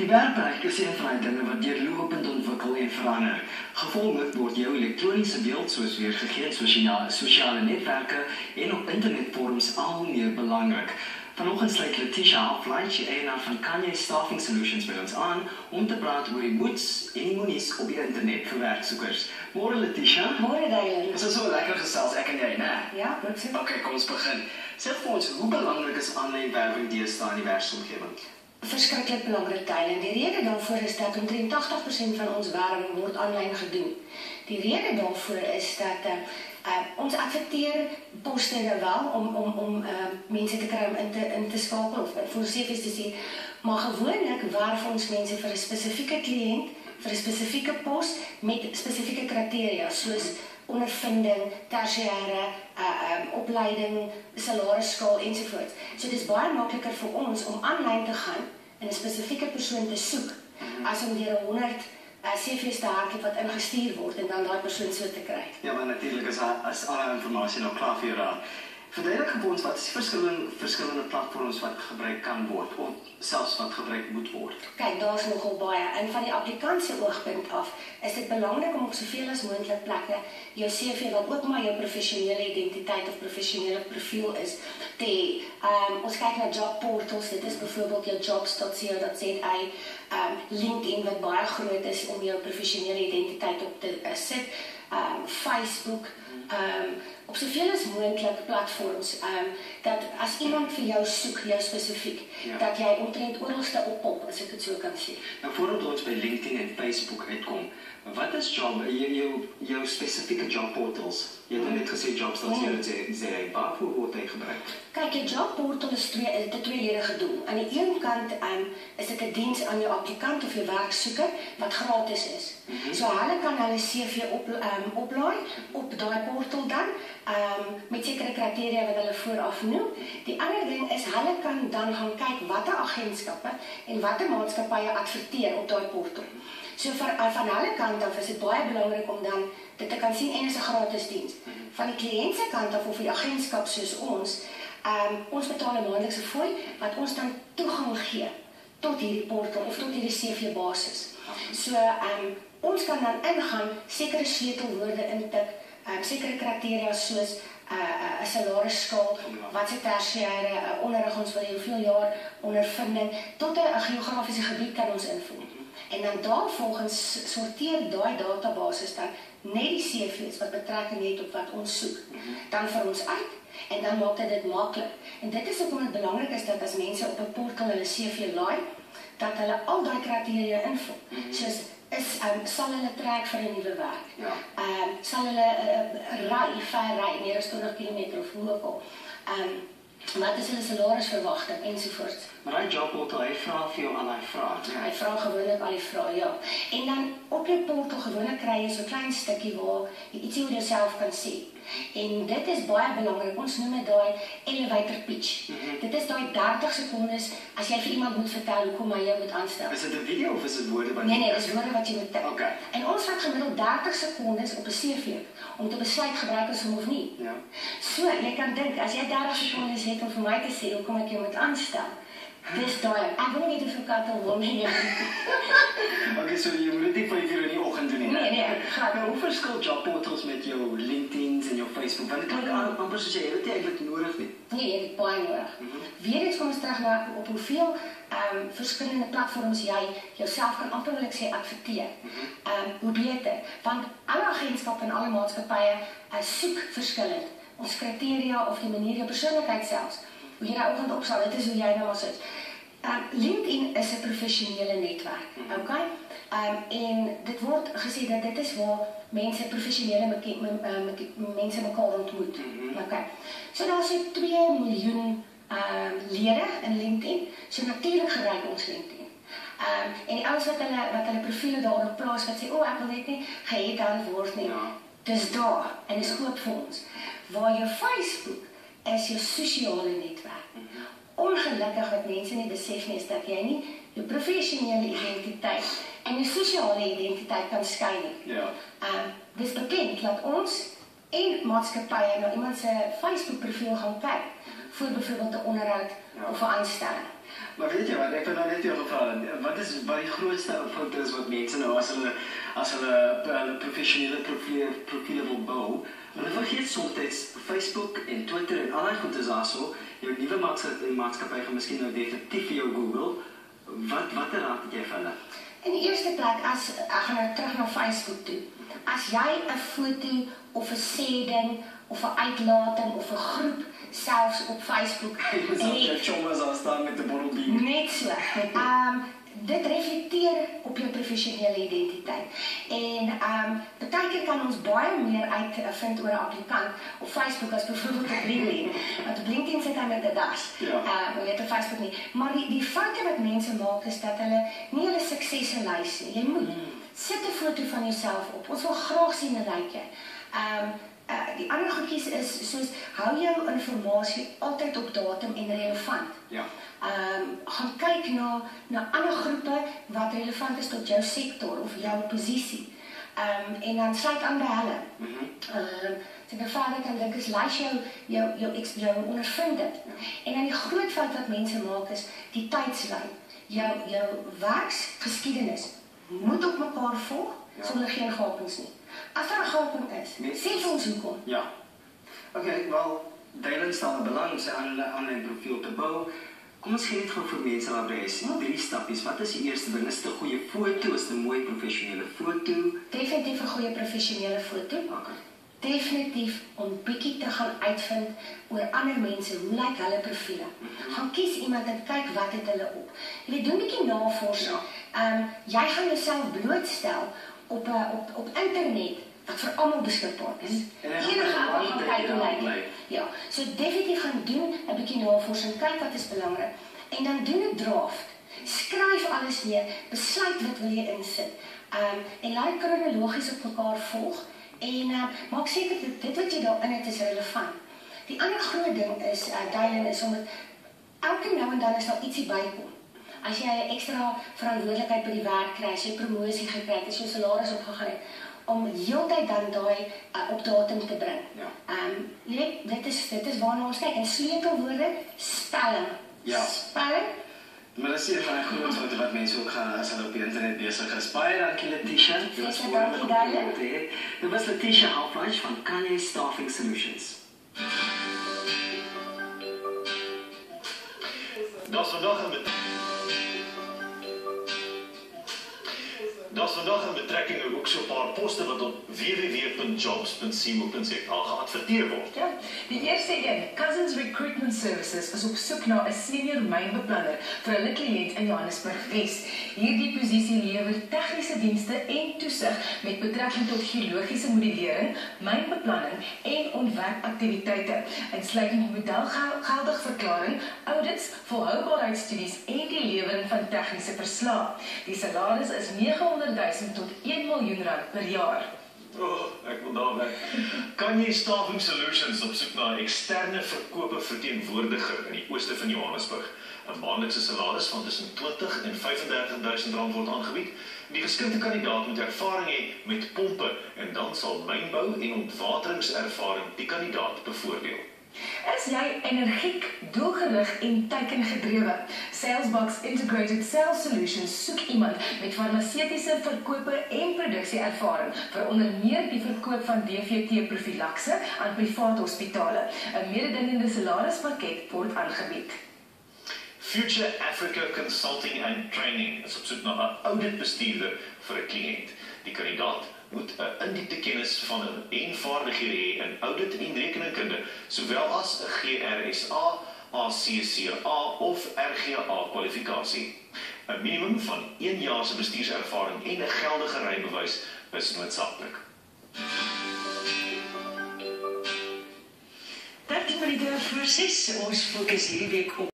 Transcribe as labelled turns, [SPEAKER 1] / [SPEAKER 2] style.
[SPEAKER 1] Die werkplek is een van die dinge wat deurlopend ontwikkel en verander. Gevolglik word jou elektroniese beeld soos weergegee in sosiale netwerke en op internetforums al meer belangrik. Vanoggend sluit Letitia Aflaich, eienaar van Kanye Staffing Solutions, by ons aan om te praat oor die moeds en die moenies op die internet vir werksoekers. Môre Letitia.
[SPEAKER 2] Môre Daniel.
[SPEAKER 1] Ons het so lekker gesels, ek en jy, né?
[SPEAKER 2] Ja, goed so.
[SPEAKER 1] Okay, kom ons begin. Sê vir ons, hoe belangrik is aanlyn werwing deesdae in die werksomgewing?
[SPEAKER 2] Verskriklik belangrik, Daniel. En die rede daarvoor is dat omtrent 80% van ons werwing word aanlyn gedoen. Die rede daarvoor is dat ons adverteer poste wel om mense te kry om in te skakel of vir CV's te sien, maar gewoonlik werf ons mense vir 'n spesifieke kliënt, vir 'n spesifieke pos met spesifieke kriteria soos ondervinding, tersiêre, opleiding, salarisskaal ensovoorts. So dis baie makliker vir ons om aanlyn te gaan en 'n spesifieke persoon te soek as om deur 100 CV's te hardloop wat ingestuur word en dan daai persoon so te kry.
[SPEAKER 1] Ja, maar natuurlik is alle informasie nou klaar vir jou raad. Verduidelik vir ons wat is die verskillende platforms wat gebruik kan word of selfs wat gebruik moet word.
[SPEAKER 2] Kyk, daar's nogal baie. En van die applikant se oogpunt af is dit belangrik om op soveel as moontlik plekke jou CV wat ook maar jou professionele identiteit of professionele profiel is te hê. Ons kyk na jobportals, dit is byvoorbeeld jou jobs.co.za, LinkedIn wat baie groot is om jou professionele identiteit op te sit, Facebook, op soveel as moontlik platforms, dat as iemand vir jou soek, jou spesifiek, dat jy omtrent oralste oppop, as ek dit so kan sê.
[SPEAKER 1] Nou voordat ons by LinkedIn en Facebook uitkom, wat is jou spesifieke jobportals? Jy het net gesê jobs.co.za, waarvoor word hy gebruik?
[SPEAKER 2] Kyk, 'n jobportal is tweeledige doel. Aan die een kant is dit 'n diens aan jou applikant of jou werksoeker wat gratis is. So hulle kan hulle CV oplaai op daai portal dan met sekere kriteria wat hulle vooraf noem. Die ander ding is hulle kan dan gaan kyk watter agentskappe en watter maatskappye adverteer op daai portal. So van hulle kant af is dit baie belangrik om dan dit te kan sien en is 'n gratis diens. Van die kliënt se kant af of die agentskap soos ons betaal 'n maandelikse fooi wat ons dan toegang gee tot hierdie portal of tot hierdie CV basis. So ons kan dan ingaan, sekere sleutelwoorde intik, sekere kriteria soos 'n salarisskaal, wat se tersiêre onderrig ons wil hê, hoeveel jaar ondervinding, tot 'n geografiese gebied kan ons invul. En dan daarvolgens sorteer daai databasis dan net die CV's wat betrekking het op wat ons soek, dan vir ons uit en dan maak dit maklik. En dit is hoekom dit belangrik is dat as mense op 'n portal hulle CV laai, dat hulle al daai kriteria invul. Soos sal hulle trek vir 'n nuwe werk? Sal hulle ver ry, meer as 20 km of hoe ook al? Wat is hulle salarisverwagting ensovoorts.
[SPEAKER 1] Maar daai jobportal, hy vra vir jou al daai vrae.
[SPEAKER 2] Hy vra gewoonlik al die vrae, ja. En dan op jou portal gewoonlik kry jy so 'n klein stukkie waar jy ietsie oor jouself kan sê. En dit is baie belangrik. Ons noem dit daai elevator pitch. Dit is daai 30 sekondes as jy vir iemand moet vertel hoekom hy jou moet aanstel.
[SPEAKER 1] Is dit 'n video of is dit woorde wat
[SPEAKER 2] Nee, dis woorde wat jy moet tik.
[SPEAKER 1] Okay.
[SPEAKER 2] En ons vat gemiddeld 30 sekondes op 'n CV om te besluit gebruik ons hom of nie.
[SPEAKER 1] Ja.
[SPEAKER 2] So, jy kan dink as jy 30 sekondes het om vir my te sê hoekom ek jou moet aanstel. Dis daai. Ek wil nie hoeveel katte wil nie.
[SPEAKER 1] Okay, so jy moet dit 5 uur in die oggend doen nie.
[SPEAKER 2] Nee, glad
[SPEAKER 1] Nou, hoe verskil jobportals met jou LinkedIn's en jou Facebook? Want dit klink amper soos jy het dit eintlik nodig nie.
[SPEAKER 2] Nee, jy het dit baie nodig. Weer eens kom ons terug na op hoeveel verskillende platforms jy jouself kan amper wil ek sê adverteer. Hoe beter, want alle agentskappe en alle maatskappye soek verskillend. Ons kriteria of die manier jou persoonlikheid selfs. Hoe jy daai oggend opstaan, dit is hoe jy nou maar sit. LinkedIn is 'n professionele netwerk, okay? En dit word gesê dat dit is waar mense professionele mense mekaar ontmoet. Okay. So daar is 2 miljoen lede in LinkedIn. So natuurlik gebruik ons LinkedIn. En die ouens wat hulle profiele daarop plaas wat sê, ek wil net nie gehead word nie. Dis daar en is goed vir ons. Waar jou Facebook is jou sosiale netwerk. Ongelukkig wat mense nie besef nie is dat jy nie jou professionele identiteit en jou sosiale identiteit kan skei nie. Dis bekend dat ons en maatskappye na iemand se Facebook profiel gaan kyk voor byvoorbeeld 'n onderhoud of 'n aanstelling.
[SPEAKER 1] Maar weet jy wat, ek wil nou net jou gevra, wat is die grootste fout is wat mense nou as hulle professionele profiele wil bou? Hulle vergeet soms Facebook en Twitter en al die goed is daar so. Jou nuwe maatskappy gaan miskien nou definitief vir jou Google. Watter raad het jy vir hulle?
[SPEAKER 2] In die eerste plek, ek gaan nou terug na Facebook toe. As jy 'n foto of 'n sêding of 'n uitlating of 'n groep selfs op Facebook
[SPEAKER 1] het, chommers aan staan met 'n bottel bier.
[SPEAKER 2] Net so. Dit reflekteer op jou professionele identiteit. En partykeer kan ons baie meer uitvind oor 'n applikant op Facebook as byvoorbeeld op LinkedIn. Want op LinkedIn sit hy met 'n das. Weet op Facebook nie. Maar die foute wat mense maak is dat hulle nie hulle suksesse lys nie. Jy moet sit 'n foto van jouself op. Ons wil graag sien 'n rykie. Die ander goedjies is soos hou jou inligting altyd op datum en relevant.
[SPEAKER 1] Ja.
[SPEAKER 2] Gaan kyk na ander groepe wat relevant is tot jou sektor of jou posisie. En dan sluit aan by hulle. So die vraag kan dink is lys jou ondervinding. En dan die groot fout wat mense maak is die tydslyn. Jou werksgeskiedenis moet op mekaar volg sonder geen gapings nie. As daar 'n gaping is, sê vir ons hoekom.
[SPEAKER 1] Ja. Okay, wel, Dylan staan 'n belang om sy aanlyn profiel te bou. Kom ons gee net gou vir mense wat by is. 3 stappies. Wat is die eerste ding? Is dit 'n goeie foto? Is dit 'n mooi professionele foto?
[SPEAKER 2] Definitief 'n goeie professionele foto.
[SPEAKER 1] Okay.
[SPEAKER 2] Definitief om bietjie te gaan uitvind oor ander mense, hoe lyk hulle profiele. Gaan kies iemand en kyk wat het hulle op. Jy weet, doen bietjie navorsing. Jy gaan jouself blootstel op internet wat vir almal beskikbaar is. Enige ou gaan kyk hoe lyk. Ja, so definitief gaan doen 'n bietjie navorsing, kyk wat is belangrik en dan doen 'n draft. Skryf alles neer, besluit wat wil jy insit. En laat dit kronologies op mekaar volg en maak seker dit wat jy daarin het is relevant. Die ander groot ding is Dylan is om dit elke nou en dan is daar ietsie bykom. As jy 'n ekstra verantwoordelikheid by die werk kry, as jy promosie gekry het, as jou salaris opgegaan het, om heeltyd dan daai op datum te bring. Jy weet, dit is waarna ons kyk. En sleutelwoorde, spelling.
[SPEAKER 1] Ja.
[SPEAKER 2] Spelling.
[SPEAKER 1] Maar dat is een van die grote fouten wat mensen ook gaan als ze op internet bezig is. Baie dankie Letitia.
[SPEAKER 2] Dankie Dylan.
[SPEAKER 1] Dit was Letitia Halfreich van Kanye Staffing Solutions.
[SPEAKER 3] Dat is vandag een betrekking ook so 'n paar poste wat op www.jobs.co.za geadverteer word.
[SPEAKER 4] Ja, die eerste een, Cousins Recruitment Services is op soek na 'n senior mynbeplanner vir hulle kliënt in Johannesburg Wes. Hierdie posisie lewer tegniese dienste en toesig met betrekking tot geologiese modellering, mynbeplanning en ontwerpaktiwiteite, insluitend modelgeldig verklaring, audits, volhoubaarheidsstudies en die lewering van tegniese verslae. Die salaris is 900.000 tot 1 miljoen rand per jaar.
[SPEAKER 3] Ek wil daar werk. Kanye Staffing Solutions op soek na 'n eksterne verkope verteenwoordiger in die ooste van Johannesburg. 'n Maandelikse salaris van tussen 20 en 35.000 rand word aangebied. Die geskikte kandidaat moet ervaring hê met pompe en dan sal mynbou en ontwateringservaring die kandidaat bevoordeel.
[SPEAKER 4] Is jy energiek, doelgerig en teikengedrewe? Salesbox Integrated Sales Solutions soek iemand met farmaseutiese verkope en produksieervaring vir onder meer die verkoop van DVT-profilakse aan privaat hospitale. 'n Mededingende salarispakket word aangebied.
[SPEAKER 3] Future Africa Consulting and Training is op soek na 'n auditbestuurder vir 'n kliënt. Die kandidaat moet 'n indiepte kennis van en vaardighede hê in audit en rekeningkunde, sowel as 'n GRSA, ACCA of RGA kwalifikasie. 'n Minimum van 1 jaar se bestuurservaring en 'n geldige rybewys is noodsaaklik.
[SPEAKER 5] 13 minute voor 6, ons fokus hierdie week op